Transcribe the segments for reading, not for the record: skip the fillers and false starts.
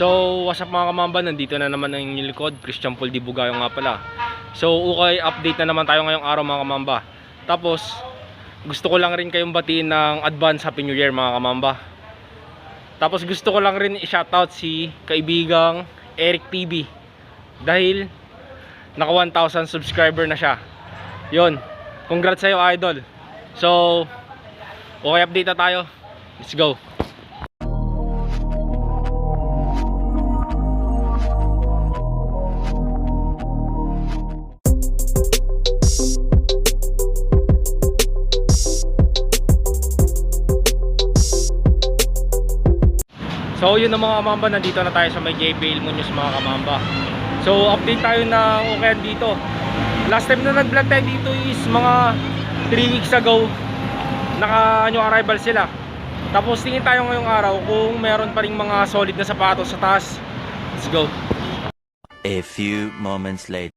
So, what's up mga kamamba? Nandito na naman ang inyong likod, Christian Paul Di Bugayo nga pala. So, okay, update na naman tayo ngayong araw mga kamamba. Tapos, gusto ko lang rin kayong batiin ng advance Happy New Year mga kamamba. Tapos gusto ko lang rin i-shoutout si kaibigang Eric TV. Dahil, naka 1,000 subscriber na siya. Yon, congrats sa'yo idol. So, okay, update na tayo. Let's go. So yun na mga kamamba, nandito na tayo sa may JPL Muñoz mga kamamba. So update tayo ng okay dito. Last time na nag-vlog tayo dito is mga 3 weeks ago. Naka new arrival sila. Tapos tingin tayo ngayong araw kung meron pa ring mga solid na sapatos sa taas. Let's go. A few moments later.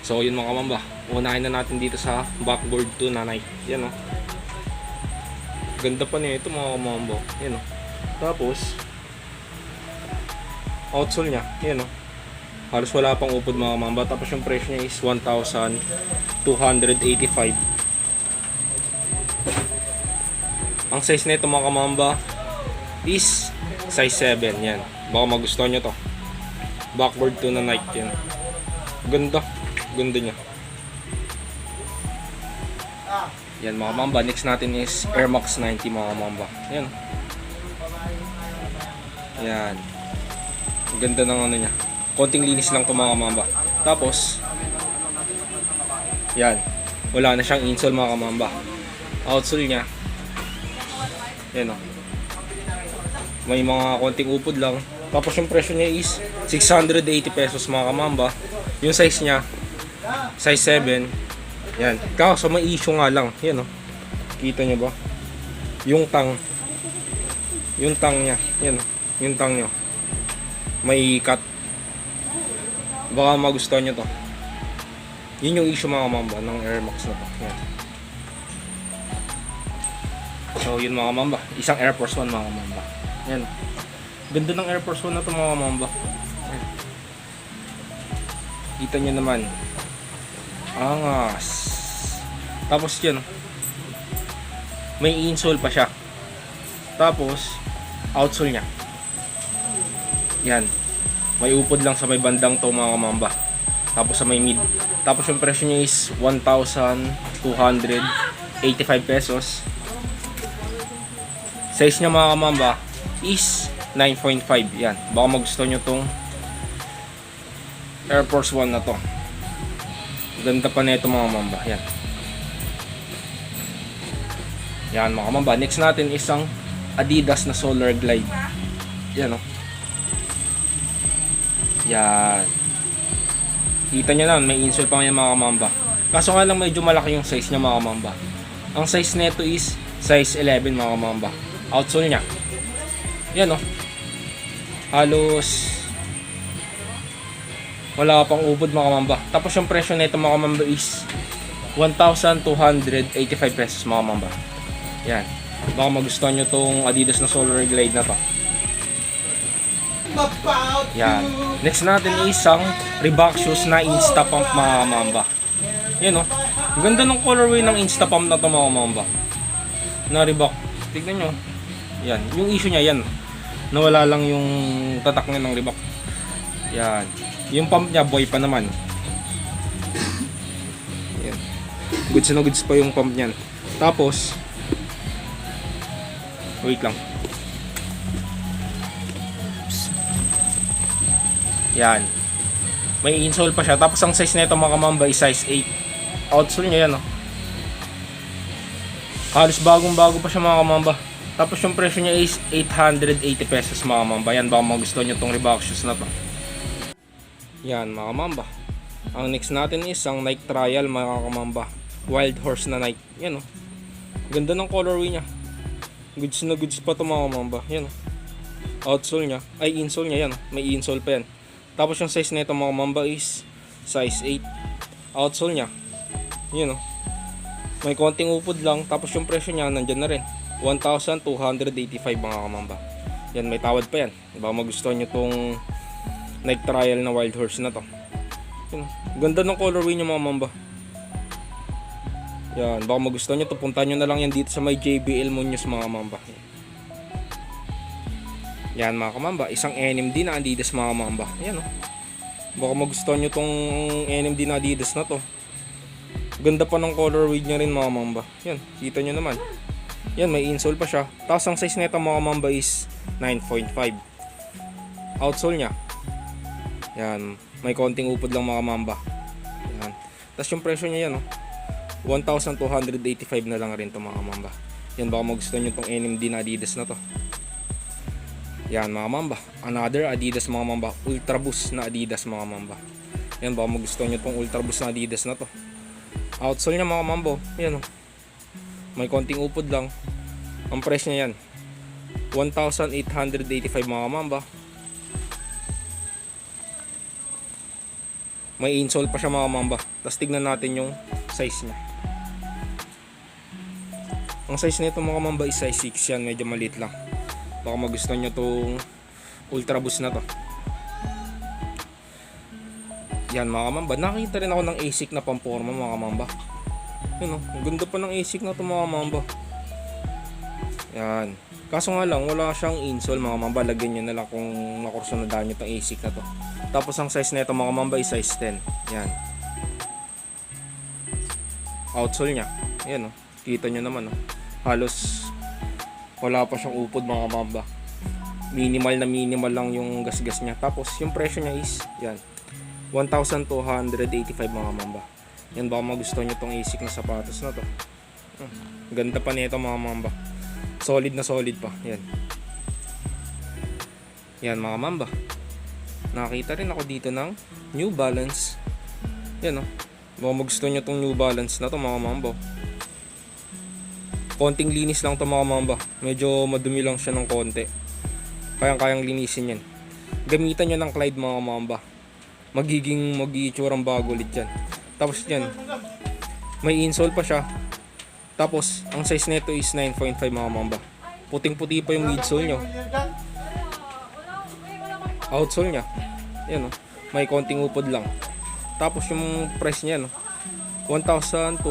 So yun mga kamamba, unahin na natin dito sa backboard 2 na Nike. Yan o, ganda pa niya ito mga kamamba. Yan o, tapos outsole nya, yan o, halos wala pang upod mga kamamba. Tapos yung presyo niya is 1,285. Ang size nito mga kamamba is size 7. Yan, baka magustuhan nyo to. Backboard 2 na Nike. Yan, ganda niya. Yan mga mamba, next natin is Air Max 90 mga mamba. Yan. Yan. Ganda ng ano niya. Konting linis lang to mga mamba. Tapos yan. Wala na siyang insole mga mamba. Outsole niya. Yan o. May mga konting upod lang. Tapos yung presyo niya is 680 pesos mga kamamba. Yung size niya size 7. Yan. Kaso may issue nga lang. Yan o. Kita nyo ba? Yung tang niya. Yan o. Yung tang nyo. May cut. Baka magustuhan nyo to. Yun yung issue mga mamba ng Air Max na to. Yan. So yun mga mamba, isang Air Force One mga mamba. Yan. Ganda ng Air Force One na to mga mamba. Yan. Kita nyo naman. Angas. Tapos yan. May insole pa siya. Tapos outsole nya. Yan. May upod lang sa may bandang to mga mamba. Tapos sa may mid. Tapos yung presyo niya is 1,285 pesos. Size niya mga kamamba is 9.5. Yan. Baka magustuhan nyo tong Air Force One na to. Ganda pa na ito mga kamamba. Yan. Yan mga kamamba. Next natin isang Adidas na Solar Glide. Yan o. Yan. Kita nyo na, may insole pa ngayon mga kamamba. Kaso nga lang medyo malaki yung size niya mga kamamba. Ang size nito is size 11 mga kamamba. Outsole niya. Yan o. Halos wala pang ubod mga kamamba. Tapos yung presyo nito mga kamamba is 1,285 pesos mga kamamba. Yan. Baka magustuhan nyo tong Adidas na Solar Glide na to. Yan. Next natin isang Reebok shoes na Insta Pump mga kamamba. Yan o. Ganda ng colorway ng Insta Pump na to mga kamamba. Na Reebok. Tignan nyo. Yan. Yung issue niya yan. Nawala lang yung tatak niya ng Reebok. Yan. Yung pump niya boy pa naman. Yan. Goods na goods pa yung pump niyan. Tapos wait lang. Yan. May insole pa siya. Tapos ang size nito mga kamamba is size 8. Outsole niya yan, oh. Halos bagong-bago pa siya mga kamamba. Tapos yung presyo niya is 880 pesos mga kamamba. Yan, baka magustuhan nyo tong Reebok shoes na to. Yan mga kamamba. Ang next natin is ang Nike Trial mga kamamba. Wild Horse na Nike. Yan, oh. Ganda ng colorway niya. Goods na goods pa to mga kamamba. Yan, oh. Outsole niya. Ay, insole niya yan, oh. May insole pa yan. Tapos yung size nito mga mamba is size 8. Outsole niya. Yun o. May konting upod lang. Tapos yung presyo niya nandyan na rin. 1,285 mga kamamba. Yan, may tawad pa yan. Baka magustuhan nyo tong Nike Trial na Wild Horse na to. Yun. Ganda ng colorway niya mga mamba. Yan, baka magustuhan nyo to. Punta nyo na lang yan dito sa may JBL Munoz mga mamba. Yan mga kamamba, isang NMD na Adidas mga kamamba. Yan o. Baka magustuhan nyo tong NMD na Adidas na to. Ganda pa ng colorway niya rin mga kamamba. Yan, kita nyo naman. Yan, may insole pa siya. Tapos ang size nito mga kamamba is 9.5. Outsole niya. Yan, may konting upod lang mga kamamba. Yan. Tapos yung presyo niya yan o. 1,285 na lang rin to mga kamamba. Yan, baka magustuhan nyo tong NMD na Adidas na to. Yan mga mamba, another Adidas mga mamba, Ultra Boost na Adidas mga mamba. Yan, baka magustuhan nyo tong Ultra Boost na Adidas na to. Outsole nya mga mambo, yan o. May konting upod lang. Ang price nya yan 1,885 mga mamba. May insole pa siya mga mamba. Tapos tignan natin yung size nya. Ang size nito mga mamba is size 6 yan, medyo maliit lang. Baka magustuhan nyo itong Ultra Boost na to. Yan mga kamamba. Nakita rin ako ng ASIC na pamporma mga kamamba. Yan o. Ang ganda pa ng ASIC na to mga kamamba. Yan. Kaso nga lang wala siyang insole mga kamamba. Lagyan nyo na lang kung nakursunadaan nyo itong ASIC na to. Tapos ang size na ito mga kamamba is size 10. Yan. Outsole nya. Yan o. Kita nyo naman o. Halos wala pa siyang upod mga mamba. Minimal na minimal lang yung gasgas niya. Tapos yung presyo niya is yan 1,285 mga mamba. Yan, baka magustuhan nyo tong ASIC na sapatos na to. Ganda pa nito mga mamba. Solid na solid pa. Yan. Yan mga mamba. Nakita rin ako dito ng New Balance. Yan o. Baka magustuhan nyo tong New Balance na to mga mamba. Konting linis lang to mga mamba. Medyo madumi lang siya ng konti. Kayang-kayang linisin yan. Gamitan nyo ng Clyde mga mamba. Mag-iitsurang bago ulit yan. Tapos yan, may insole pa siya. Tapos, ang size nito is 9.5 mga mamba. Puting-puti pa yung midsole nyo. Outsole nya. Yan oh. May konting upod lang. Tapos yung price niya no. 1,285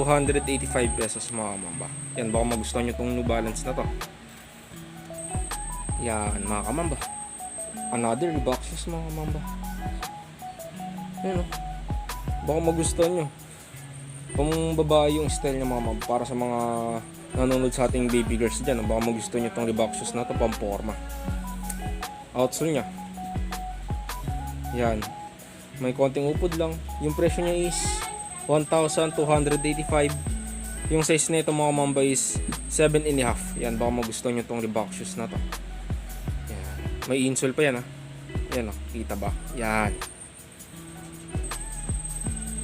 pesos mga mamba. Yan, baka magustuhan nyo tong New Balance na to. Yan mga kamamba. Another Reebok shoes mga mamba. Yan oh. Baka magustuhan nyo. Pang babae yung style niya mga mamba. Para sa mga nanonood sa ating baby girls dyan. Baka magustuhan nyo tong Reebok shoes na to. Pang forma. Outsole nya. Yan. May konting upod lang. Yung presyo niya is 1,285. Yung size nito mga mamba is 7.5. Yan, baka magustuhan nyo tong Reebok shoes na to. Yan. May insole pa yan ha. Yan o, kita ba? Yan.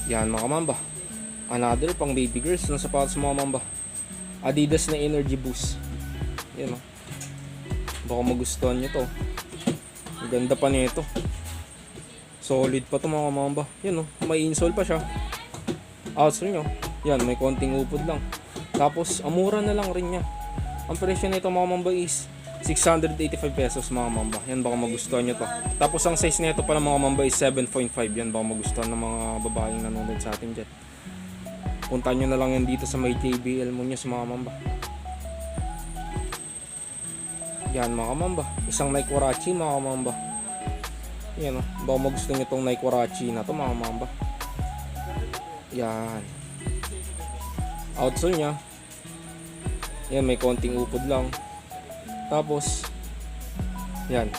Yan mga mamba. Another pang baby girls ng sapatos mga mamba. Adidas na Energy Boost. Yan o. Baka magustuhan nyo to. Ang ganda pa nito. Solid pa to mga mamba. Yan o, may insole pa siya. Outsole nyo. Yan, may konting upod lang. Tapos, amura na lang rin niya. Ang presyo nito mga mamba is 685 pesos mga mamba. Yan, baka magustuhan nyo to. Tapos, ang size nito pala mga mamba is 7.5. Yan, baka magustuhan ng mga babaeng nanonood sa atin dyan. Punta nyo na lang yan dito sa may JBL mo nyo sa mga mamba. Yan mga mamba. Isang Nike Warachi mga mamba. Yan o, baka magustuhan nyo tong Nike Warachi na to mga mamba. Yan. Outsole nya. Yan, may konting upod lang. Tapos, yan,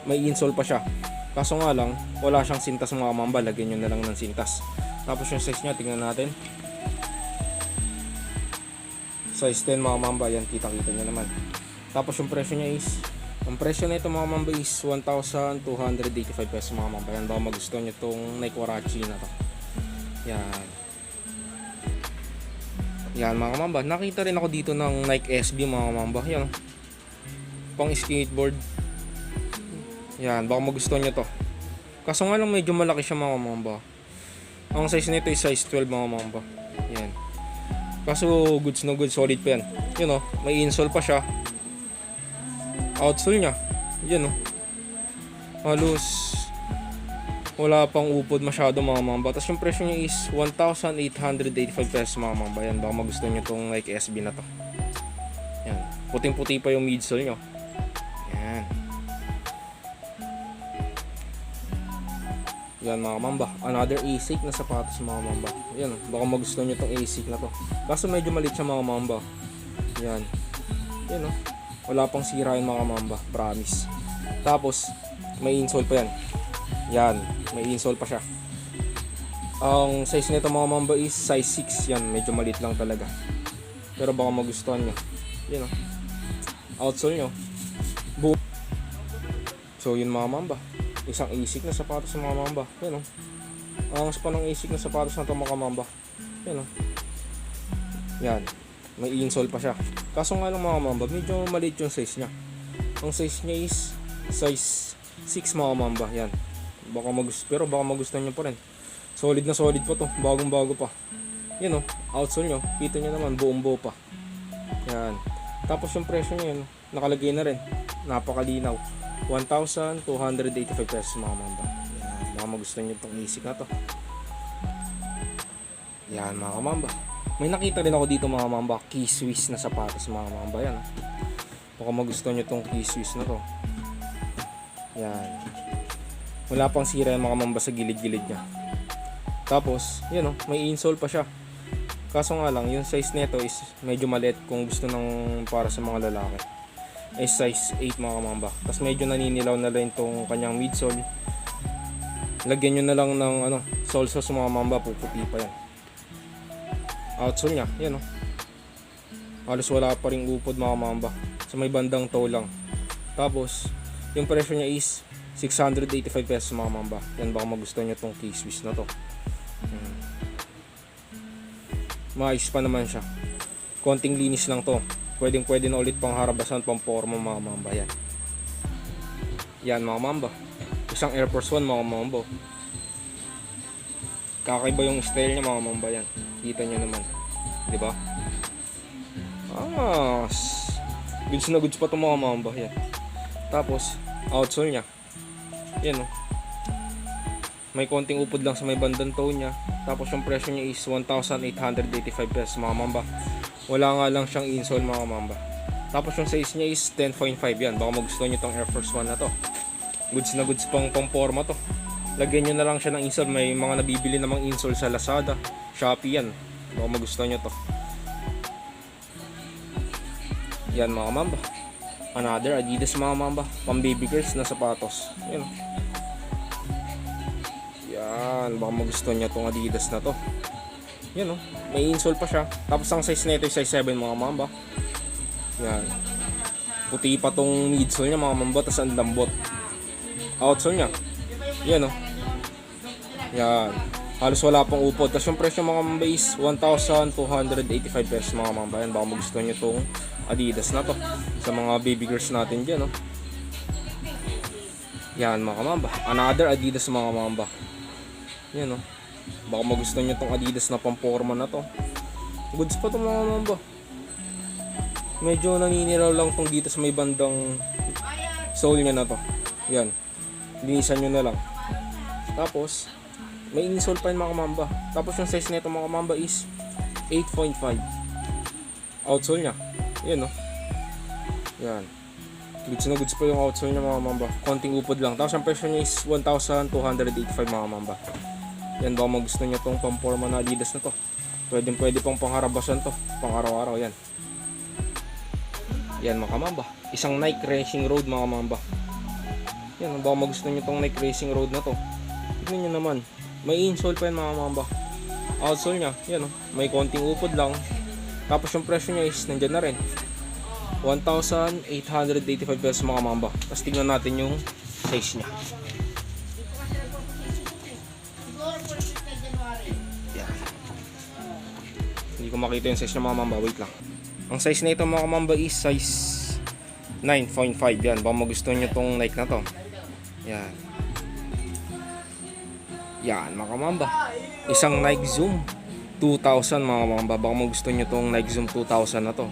may insole pa siya. Kaso nga lang, wala siyang sintas mga mamba. Lagyan nyo na lang ng sintas. Tapos yung size nya, tingnan natin. Size 10 mga mamba. Yan, kita-kita nyo naman. Tapos yung presyo nya is, ang presyo nito mga mamba is 1,285 pesos mga mamba. Yan, baka magustuhan nyo tong Nike Warachi na to. Yan. Yan mga mamba. Nakita rin ako dito ng Nike SB mga mamba. Yan. Pang skateboard. Yan, baka magustuhan nyo to. Kaso nga lang medyo malaki siya mga mamba. Ang size nito is size 12 mga mamba. Yan. Kaso goods no goods, solid pa yan. Yun o, may insole pa siya. Outsole nya. Yan o. Halos wala pang upod masyado mga mamba. Tapos yung presyo niya is 1,885 pesos mga mamba. Yan, baka magustuhan nyo itong Nike SB na to. Yan. Puting-puti pa yung midsole nyo. Yan. Yan mga mamba. Another ASIC na sapatos mga mamba. Yan, baka magustuhan nyo itong ASIC na to. Kaso medyo maliit siya mga mamba. Yan. Yan o. Wala pang sira yung mga mamba, promise. Tapos, may insole pa yan. Yan, may insole pa siya. Ang size nito mga mamba is size 6. Yan, medyo maliit lang talaga. Pero baka magustuhan nyo. Yan o. Outsole nyo. Boom. So, yun mga mamba. Isang ASIC na sapatos sa mga mamba. Yan o. Ang pa ng ASIC na sapatos na ito mga mamba. Yan o. Yan. May insole pa siya. Kaso nga lang mga mamba, medyo maliit yung size niya. Ang size niya is size 6 mga mamba. Yan. Pero baka magustuhan nyo pa rin. Solid na solid pa to. Bagong bago pa. Yan o. Outsole nyo. Kita nyo naman. Buong buo pa. Yan. Tapos yung presyo nyo yun. Nakalagay na rin. Napakalinaw. 1,285 pesos mga mamba. Yan. Baka magustuhan nyo itong ASIC na to. Yan mga mamba. May nakita rin ako dito mga mamba, Key Swiss na sapatos mga mamba. Yan. Baka magustuhan nyo itong Key Swiss na to. Yan. Wala pang sira yung mga mamba sa gilid-gilid niya. Tapos, yan o, may insole pa siya. Kaso nga lang, yung size nito is medyo maliit kung gusto ng para sa mga lalaki. Is size 8 mga mamba. Tapos medyo naninilaw na rin itong kanyang midsole. Lagyan nyo na lang ng sole sauce mga mamba, puputi pa yan. Outsole nya, yan o. Halos wala pa ring upod mga mamba. Sa may bandang toe lang. Tapos, yung presyo niya is 685 pesos mga mamba. Yan, baka magustuhan nyo itong Key Swiss na to. Maayos pa naman siya. Konting linis lang to. Pwede na ulit pang harabasan, pang forma mga mamba. Yan. Yan mga mamba. Isang Air Force 1 mga mamba. Kakaiba yung style niya mga mamba yan. Kita nyo naman. Diba? Angas. Goods na goods pa itong mga mamba. Yan. Tapos, outsole niya. Yan o. May konting upod lang sa may bandang toe niya. Tapos yung presyo niya is 1,885 pesos mga mamba. Wala nga lang siyang insole mga mamba. Tapos yung size niya is 10.5 yan. Baka magustuhan nyo tong Air Force 1 na to. Goods na goods pang pamporma to. Lagyan nyo na lang siya ng insole. May mga nabibili namang insole sa Lazada, Shopee yan. Baka magustuhan nyo to. Yan mga mamba. Another Adidas mga mamba. Pang baby girls na sapatos. Yan. Yan. Baka magustuhan nyo tong Adidas na to. Yan o. May insole pa siya. Tapos ang size nito ay size 7 mga mamba. Yan. Puti pa tong midsole niya mga mamba. Tapos ang lambot. Outsole niya. Yan o. Yan. Halos wala pang upod. Tapos yung presyo mga mamba is 1,285 pesos mga mamba. Yan. Baka magustuhan nyo tong Adidas na to. Sa mga baby girls natin dyan o. Yan mga mamba. Another Adidas mga mamba. Yan o. Baka magustuhan nyo tong Adidas na pamporma na to. Goods pa to mga mamba. Medyo naniniraw lang tong dito sa may bandang sole nya na to. Yan. Linisan nyo na lang. Tapos may insole pa yun mga mamba. Tapos yung size nito mga mamba is 8.5. Outsole nya. Yan o. Yan. Goods na goods pa yung outsole nya mga mamba. Konting upod lang. Tapos ang presyo nya is 1,285 mga mamba. Yan, baka magustuhan nyo tong pamporma na Adidas na to. Pwede pang pangharabasan to. Pang araw-araw yan. Yan mga mamba. Isang Nike Racing Road mga mamba. Yan, baka magustuhan nyo tong Nike Racing Road na to. Tignan nyo naman. May insole pa yan mga mamba. Outsole nya. Yan o. May konting upod lang. Tapos yung presyo nya is nandyan na rin. 1,885 pesos mga mamba. Tapos tignan natin yung size nya. Hindi ko makita yung size ng mga mamba. Wait lang. Ang size na ito mga mamba is size 9.5. Yan. Baka magustuhan nyo tong Nike na to. Yan. Yan mga mamba. Isang Nike Zoom 2000 mga mamba. Baka magustuhan nyo tong Nike Zoom 2000 na to.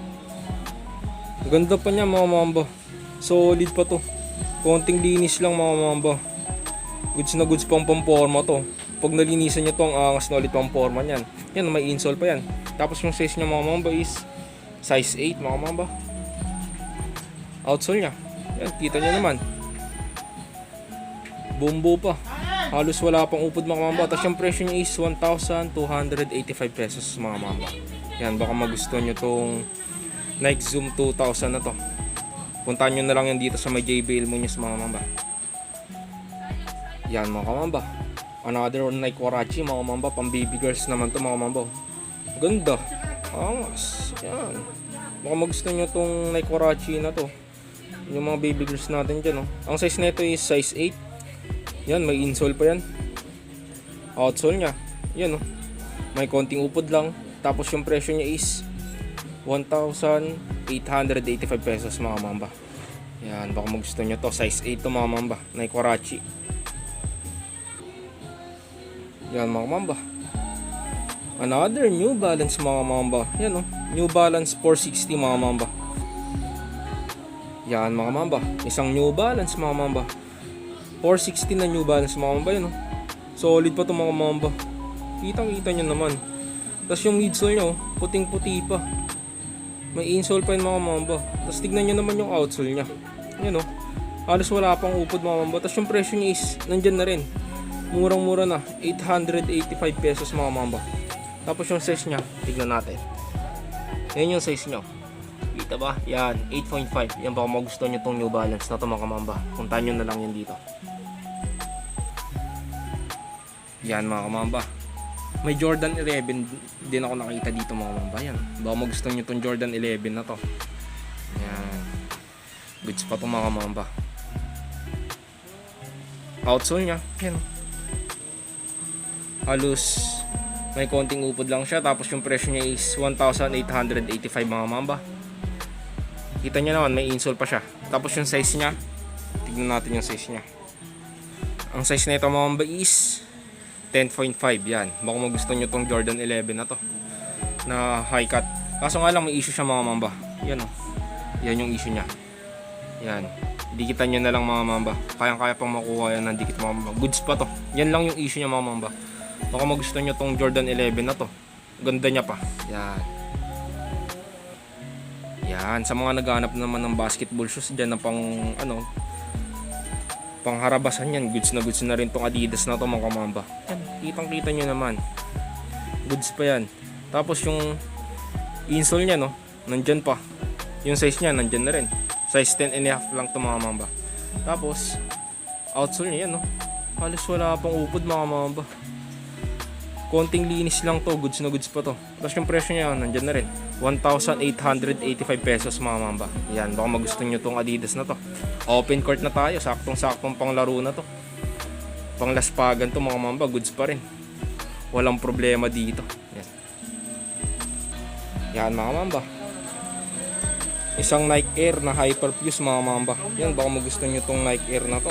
Ganda pa niya mga mamba. Solid pa to. Konting linis lang mga mamba. Goods na goods pang pamporma to. Pag nalinisan nyo to, ang angas na ulit pamporma nyan. Yan, may insole pa yan. Tapos yung size niya mga mamba is size 8 mga mamba. Outsole niya. Yan, kita nyo naman. Bumbo pa. Halos wala pang upod mga mamba. Tapos yung presyo niya is 1,285 pesos mga mamba. Yan, baka magustuhan nyo tong Nike Zoom 2000 na to. Puntahan nyo na lang yan dito sa may JBL mo nyo sa mga mamba. Yan mga mamba. Another Nike Warachi mga mamba. Pang baby girls naman to mga mamba. Ganda. Angas. Yan. Baka magustuhan nyo tong Nike Warachi na to. Yung mga baby girls natin dyan. Oh. Ang size nito is size 8. Yan. May insole pa yan. Outsole nya. Yan. Oh. May konting upod lang. Tapos yung presyo nya is 1,885 pesos mga mamba. Yan. Baka magustuhan nyo to. Size 8 to mga mamba. Nike Warachi. Yan mga mamba. Another New Balance mga mamba. Yan o. New Balance 460 mga mamba. Yan mga mamba. Isang New Balance mga mamba. 460 na New Balance mga mamba. Yan o. Solid pa to mga mamba. Kitang kita nyo naman. Tapos yung midsole nyo, puting puti pa. May insole pa yun mga mamba. Tapos tignan nyo naman yung outsole nya. Yan o. Halos wala pang upod mga mamba. Tapos yung presyo nya is nandyan na rin. Murang-mura na. 885 pesos mga mamba. Tapos yung size nya, tignan natin. Yan yung size nya. Kita ba? Yan, 8.5. Yan, baka magustuhan nyo tong New Balance na to mga mamba. Puntahan nyo na lang yan dito. Yan mga mamba. May Jordan 11 din ako nakita dito mga mamba. Yan, baka magustuhan nyo tong Jordan 11 na to. Yan. Goods pa to mga mamba. Outsole nya. Yan. Halos may konting upod lang siya. Tapos yung presyo niya is 1,885 mga mamba. Kita nyo naman, may insole pa siya. Tapos yung size niya, tignan natin yung size niya. Ang size nito mga mamba is 10.5. Yan, baka magustuhan nyo tong Jordan 11 na to, na high cut. Kaso nga lang may issue siya mga mamba. Yan o. Yan yung issue niya. Yan. Dikitan nyo na lang mga mamba. Kayang-kaya pang makuha yan ng dikit mga mamba. Goods pa to. Yan lang yung issue niya mga mamba. Baka magustuhan nyo tong Jordan 11 na to. Ganda niya pa. Yan. Yan. Sa mga naghahanap naman ng basketball shoes dyan na pang ano, pang harabasan yan. Goods na rin tong Adidas na to mga mamba. Yan. Kitang kita nyo naman. Goods pa yan. Tapos yung insole niya no, nandyan pa. Yung size niya nandyan na rin. Size 10.5 lang to mga mamba. Tapos outsole niya yan no. Halos wala pang upod mga mamba. Konting linis lang to, goods na goods pa to. Tapos yung presyo niya nandyan na rin. 1,885 pesos mga mamba. Yan, baka magustuhan nyo tong Adidas na to. Open court na tayo, saktong-saktong pang laro na to. Pang laspagan to mga mamba, goods pa rin. Walang problema dito. Yan. Yan mga mamba. Isang Nike Air na Hyperfuse mga mamba. Yan, baka magustuhan nyo tong Nike Air na to.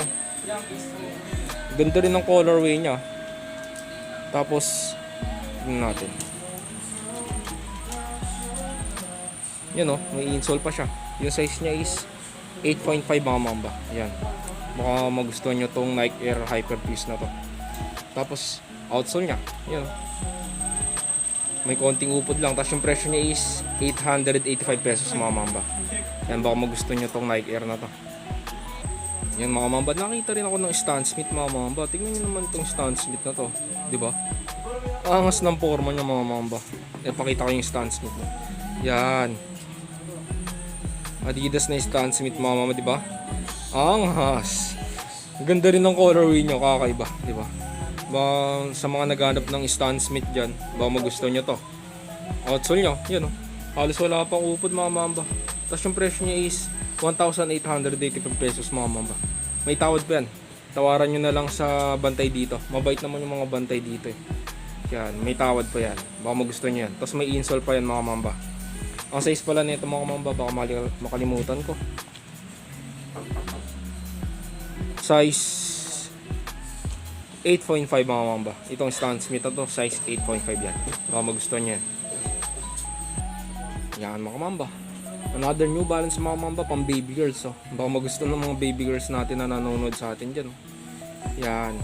Ganda rin ng colorway niya. Tapos tingnan natin. Yan o, may insole pa siya. Yung size niya is 8.5 mga mamba. Yan. Baka magustuhan nyo tong Nike Air Hyperfuse na to. Tapos outsole niya. Yan. May konting upod lang. Tapos yung presyo niya is 885 pesos mga mamba. Yan, baka magustuhan nyo tong Nike Air na to. Yan mga mamba, nakita rin ako ng Stan Smith mga mamba. Tingnan nyo naman tong Stan Smith na to, di ba? Angas ng forma niya mga mamba. Pakita ko yung Stan Smith. Yan. Adidas na yung Stan Smith mga mamba, di ba? Angas. Ganda rin ng colorway niya, kakaiba, di ba? Sa mga naghanap ng Stan Smith diyan, baka magustuhan niyo to. Outsole niya, yan oh. Halos wala pang upod mga mamba. Tapos yung presyo niya is 1,885 pesos mga mamba. May tawad pa yan. Tawaran nyo na lang sa bantay dito. Mabait naman yung mga bantay dito eh. Yan, may tawad pa yan. Baka magustuhan nyo yan. Tapos may insole pa yan mga mamba. Ang size pala nito mga mamba, baka makalimutan ko. Size 8.5 mga mamba. Itong Stan Smith na to, size 8.5 yan. Baka magustuhan nyo yan. Yan mga mamba. Another New Balance mga mamba, pang baby girls oh. Baka magustuhan ng mga baby girls natin na nanonood sa atin dyan oh. Yan.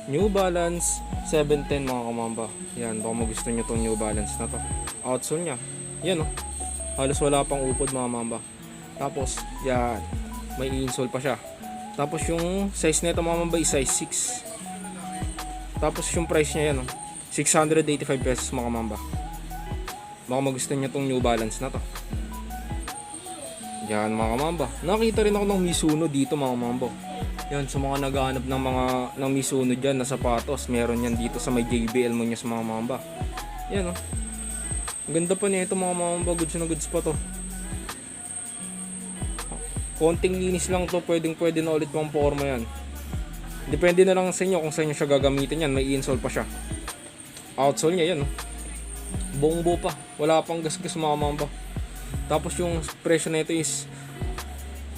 New Balance 710 mga kamamba. Yan, baka magustuhan nyo tong New Balance na to. Outsole nya, yan oh. Halos wala pang upod mga mamba. Tapos yan, may insole pa siya. Tapos yung size nito mga mamba is size 6. Tapos yung price nya yan oh, 685 pesos mga mamba. Baka magustuhan nyo tong New Balance na to. Yan mga mamba. Nakita rin ako ng Mizuno dito mga mamba. Yan, sa mga naghahanap ng Mizuno dyan na sapatos, meron yan dito sa may JBL mo niya sa mga mamba. Yan oh. Ganda pa nito mga mamba. Goods na goods pa to. Konting linis lang to. Pwede na ulit pang forma yan. Depende na lang sa inyo kung saan nyo siya gagamitin yan. May insole pa siya. Outsole nya yan oh. Buong buo pa. Wala pang gasgas mga mamba. Tapos yung presyo nito is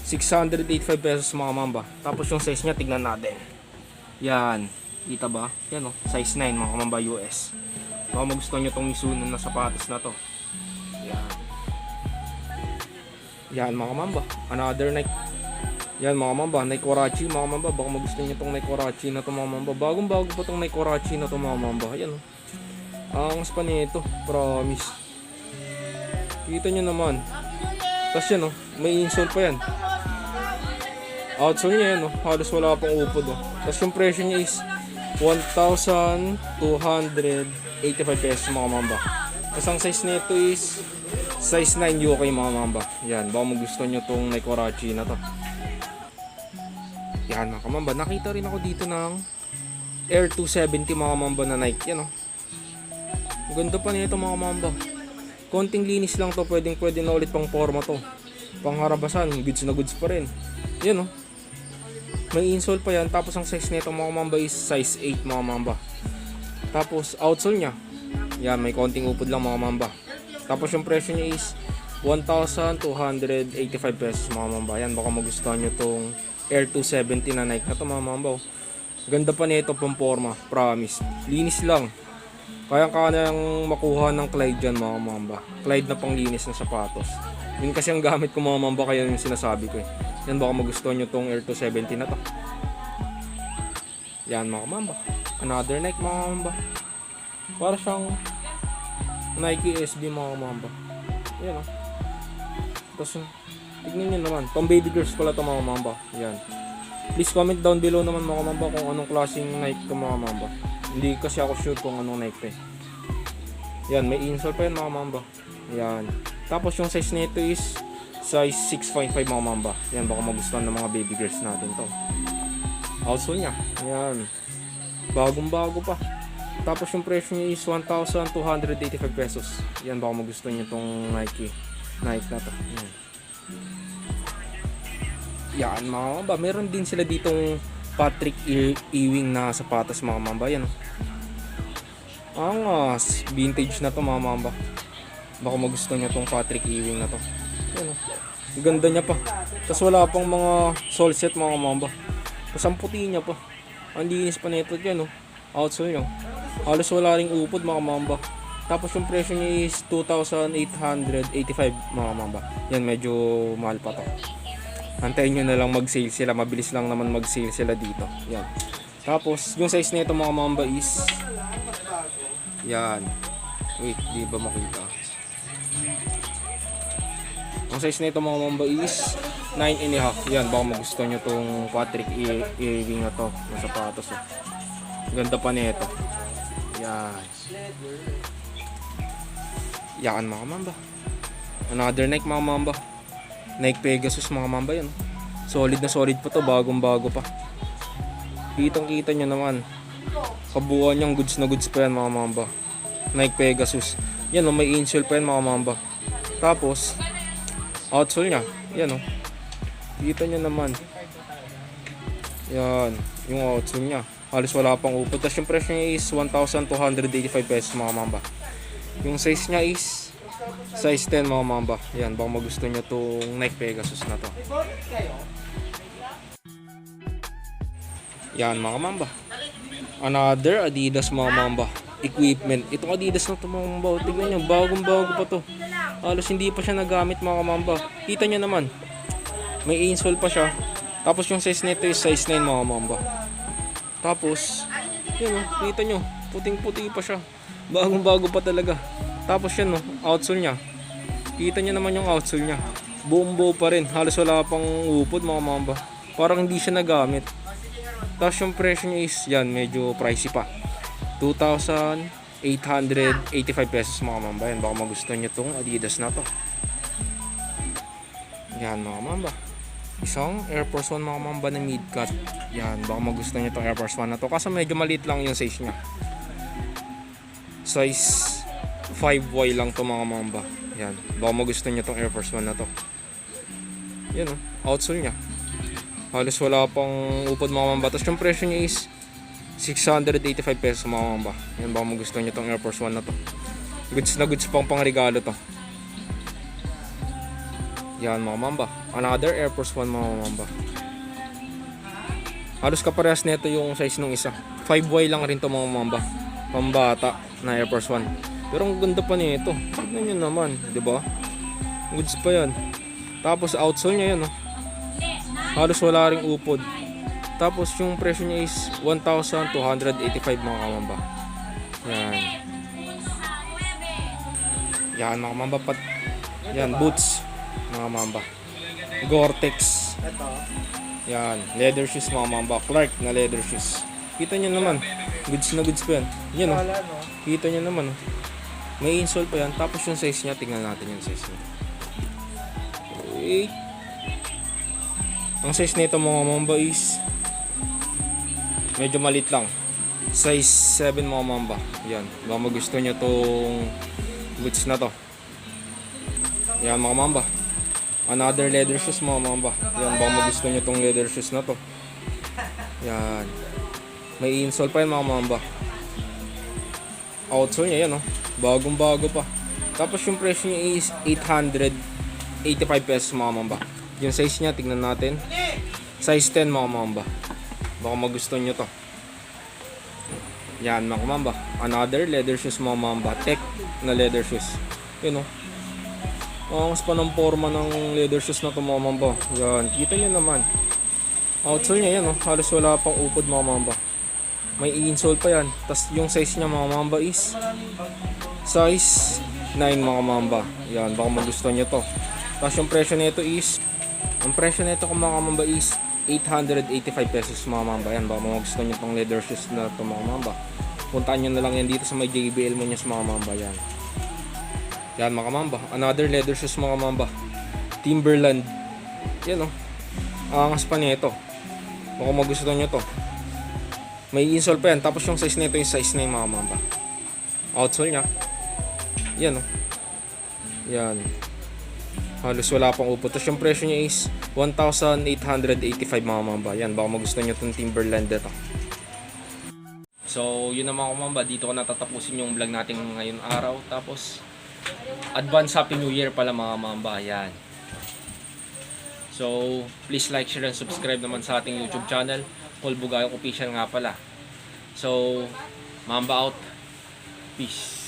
685 pesos mga mamba. Tapos yung size niya tignan natin. Yan. Kita ba? Yan oh. Size 9 mga mamba US. Baka magustuhan nyo tong Mizuno na sapatos na to. Yan. Yan mga mamba. Another Nike. Yan mga mamba. Nike Warachi mga mamba. Baka magustuhan nyo tong Nike Warachi na to mga mamba. Bagong bago pa tong Nike Warachi na to mga mamba. Yan oh. Angas pa nito, promise. Kita nyo naman. Tapos yan oh, may insole pa yan. Outsole nya yan oh, halos wala pang upod oh. Tapos yung presyo nya is 1,285 pesos mga mamba. Tapos ang size nito is size 9 UK mga mamba. Yan, baka magustuhan nyo tong Nike Warachi na to. Yan mga mamba, nakita rin ako dito ng Air 270 mga mamba na Nike. Yan oh. Ganda pa nito mga mamba. Konting linis lang to, pwede na ulit pang forma to. Pang harabasan, goods na goods pa rin. Yan oh. May insole pa yan. Tapos ang size nito mga mamba is size 8 mga mamba. Tapos outsole nya, yan, may konting upod lang mga mamba. Tapos yung presyo nya is 1,285 pesos mga mamba. Yan, baka magustuhan nyo tong Air 270 na Nike na to mga mamba oh. Ganda pa nito pang forma, promise. Linis lang. Kaya nang makuha ng Clyde dyan mga mamba. Clyde na panglinis ng sapatos. Yun kasi ang gamit ko mga mamba, kaya yung sinasabi ko eh. Yan, baka magustuhan nyo tong Air 270 na to. Yan mga mamba. Another Nike mga mamba. Para siyang Nike SB mga mamba. Yan o. Tapos tignan nyo naman. Pang baby girls pala to mga mamba. Yan. Please comment down below naman mga mamba kung anong klaseng Nike to mga mamba. Hindi kasi ako sure kung anong Nike to eh. Yan, may insole pa yan mga mamba. Yan. Tapos yung size nito is size 6.5 mga mamba. Yan, baka magustuhan ng mga baby girls natin to. Outsole niya. Yan. Bagong bago pa. Tapos yung presyo niya is 1,285 pesos. Yan, baka magustuhan niyo tong Nike na to. Yan. Yan mga mamba. Meron din sila ditong Patrick Ewing na sapatos mga mamba. Yan. Angas. Vintage na to mga mamba. Baka magustuhan niyo tong Patrick Ewing na to. Yan. Ganda niya pa. Tapos wala pang mga sole set mga mamba. Tapos ang puti niya pa. Ang linis pa nito dyan. Outsole nyo. Halos wala ring upod mga mamba. Tapos yung presyo niya is 2,885 mga mamba. Yan, medyo mahal pa to. Antayin nyo na lang mag-sale sila. Mabilis lang naman mag-sale sila dito. Yan. Tapos yung size nito mga mamba is yan. Wait, di ba makita? Ang size nito mga mamba is 9.5. Yan, baka magustuhan nyo tong Patrick Ewing na to na sapatos. Ganda pa nito. Yan. Yan mga mamba. Another Nike mga mamba. Nike Pegasus mga mamba yan. Solid na solid pa to, bagong bago pa. Kitang kita nyo naman. Kabuuan niyang goods na goods pa yan mga mamba. Nike Pegasus. Yan o, may insole pa yan mga mamba. Tapos outsole niya. Yan o. Kita nyo naman. Yan. Yung outsole niya. Halos wala pang upod. Tapos yung presyo niya is 1,285 pesos mga mamba. Yung size niya is size 10 mga mamba. Yan, baka magustuhan nyo itong Nike Pegasus na to. Yan mga mamba. Another Adidas mga mamba. Equipment. Itong Adidas na to mga mamba. Tignan nyo, bagong bago pa to. Halos hindi pa siya nagamit mga mamba. Kita nyo naman. May insole pa siya. Tapos yung size nito is size 9 mga mamba. Tapos yun o, kita nyo, puting puti pa siya. Bagong bago pa talaga. Tapos yan o, outsole nya. Kita nyo naman yung outsole nya. Buong buo pa rin. Halos wala pang upod mga mamba. Parang hindi siya nagamit. Tapos yung presyo niya is yan, medyo pricey pa. 2,885 pesos mga mamba. Yan, baka magustuhan nyo tong Adidas na to. Yan mga mamba. Isang Air Force 1 mga mamba na mid-cut. Yan, baka magustuhan nyo tong Air Force 1 na to. Kaso medyo maliit lang yung size nya. Size 5Y lang to mga mamba. Yan, baka magustuhan nyo tong Air Force 1 na to. Yan o, outsole nya. Halos wala pang upod mga mamba. Tapos yung presyo nya is 685 pesos mga mamba. Yan, baka magustuhan nyo tong Air Force 1 na to. Goods na goods pang regalo to. Yan mga mamba. Another Air Force 1 mga mamba. Halos kaparehas nito yung size nung isa. 5Y lang rin to mga mamba. Pambata na Air Force 1. Pero ang ganda pa nito. Tignan nyo naman, di ba? Goods pa yan. Tapos outsole nya yan, oh. Halos wala ring upod. Tapos yung presyo nya is 1,285 mga mamba. Yan. Yan mga mamba. Yan, boots mga mamba. Gore-Tex. Yan, leather shoes mga mamba. Clark na leather shoes. Kita nyo naman, goods na goods pa yan. Yan o, kita nyo naman o. May insole pa yan. Tapos yung size nya, tingnan natin yung size nya. Wait. Ang size nito mga mamba is medyo malit lang. Size 7 mga mamba. Yan, baka magustuhan nyo tong goods na to. Yan mga mamba. Another leather shoes mga mamba. Yan, baka magustuhan nyo tong leather shoes na to. Yan. May insole pa yan mga mamba. Outsole nya yan, oh. Bagong bago pa. Tapos yung presyo nya is 885 pesos mga mamba. Yung size nya, tignan natin. Size 10 mga mamba. Baka magustuhan nyo to. Yan mga kamamba. Another leather shoes mga kamamba. Tech na leather shoes. Yun o. Ang pa ng forma ng leather shoes na ito mga kamamba. Yan. Kita nyo naman. Outsole niya yan o. Halos wala pang upod mga kamamba. May insole pa yan. Tapos yung size niya mga kamamba is size 9 mga kamamba. Yan. Baka magustuhan nyo to. Tapos yung presyo nito is ang presyo nito kung mga kamamba is 885 pesos mga kamamba. Yan. Baka magustuhan nyo tong leather shoes na ito mga kamamba. Puntaan nyo na lang yan dito sa may JBL mo niya sa mga kamamba. Yan. Yan mga kamamba. Another leather shoes mga kamamba. Timberland. Yan o. Angas pa nito. Baka magustuhan nyo to. May insole pa yan. Tapos yung size nito yung size na yung mga kamamba. Outsole nya. Yan o. Yan. Halos wala pang upot. Tapos yung presyo niya is 1,885 mga kamamba. Yan. Baka magustuhan nyo itong Timberland dito. So, yun na mga kamamba. Dito ko natatapusin yung vlog natin ngayon araw. Tapos, advance Happy New Year pala mga kamamba. Yan. So, please like, share, and subscribe naman sa ating YouTube channel. Paul Bugayong Official nga pala. So, Mamba out. Peace.